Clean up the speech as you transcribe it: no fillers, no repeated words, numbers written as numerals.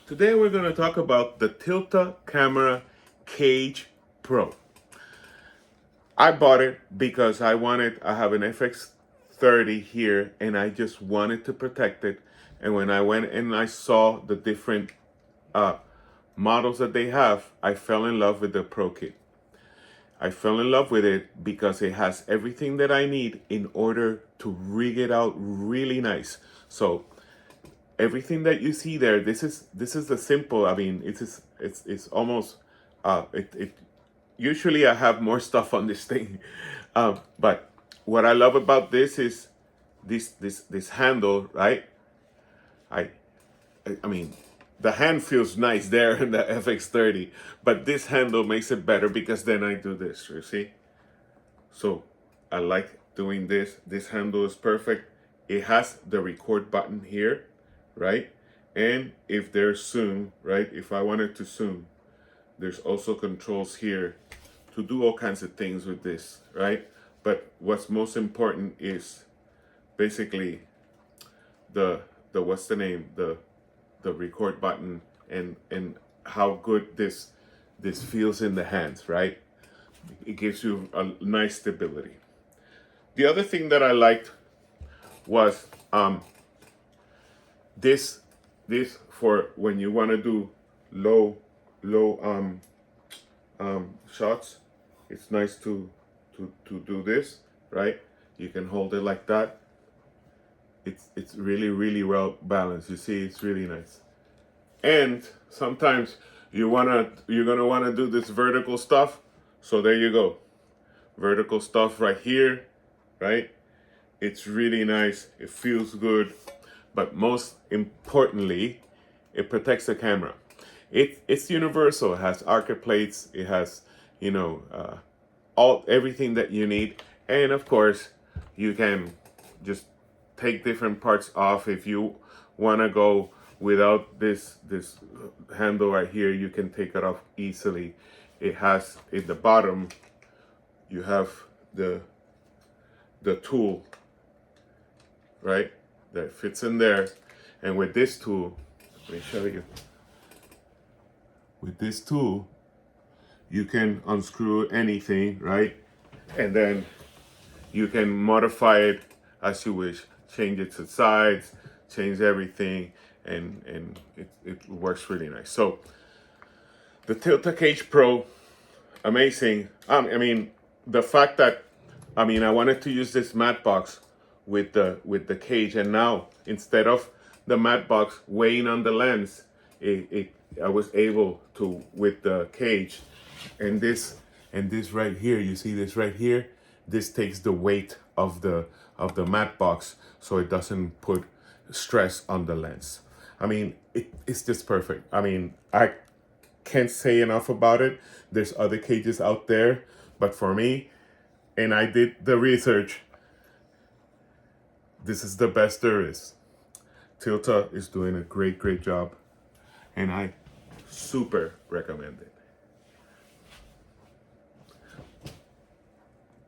Today we're going to talk about the Tilta Camera Cage Pro. I bought it because I have an FX30 here and I just wanted to protect it. And when I went and I saw the different models that they have, I fell in love with the Pro Kit. I fell in love with it because it has everything that I need in order to rig it out really nice. So everything that you see there, this is the simple. I mean, it's almost usually I have more stuff on this thing, but what I love about this is this handle, right? I mean, the hand feels nice there in the FX30, but this handle makes it better because then I do this, you see? So I like doing this. This handle is perfect. It has the record button here, right? And if there's zoom, right? If I wanted to zoom, there's also controls here to do all kinds of things with this, right? But what's most important is basically the what's the name? The record button and how good this feels in the hands, right? It gives you a nice stability. The other thing that I liked was this for when you want to do low shots. It's nice to do this, right? You can hold it like that. It's really well balanced. You see, it's really nice. And sometimes you're gonna wanna do this vertical stuff. So there you go, vertical stuff right here, right? It's really nice. It feels good, but most importantly, it protects the camera. It's universal. It has arcade plates. It has, you know, everything that you need, and of course, you can just take different parts off. If you want to go without this handle right here, you can take it off easily. It has at the bottom, you have the tool, right, that fits in there. And with this tool, let me show you. With this tool, you can unscrew anything, right? And then you can modify it as you wish. Change it to sides, change everything, and it works really nice. So the Tilta Cage Pro, amazing. I mean, the fact that I wanted to use this matte box with the cage, and now instead of the matte box weighing on the lens, I was able to with the cage, and this right here. You see this right here? This takes the weight of the matte box, so it doesn't put stress on the lens. I mean, it's just perfect. I mean, I can't say enough about it. There's other cages out there, but for me, and I did the research, this is the best there is. Tilta is doing a great job, and I super recommend it.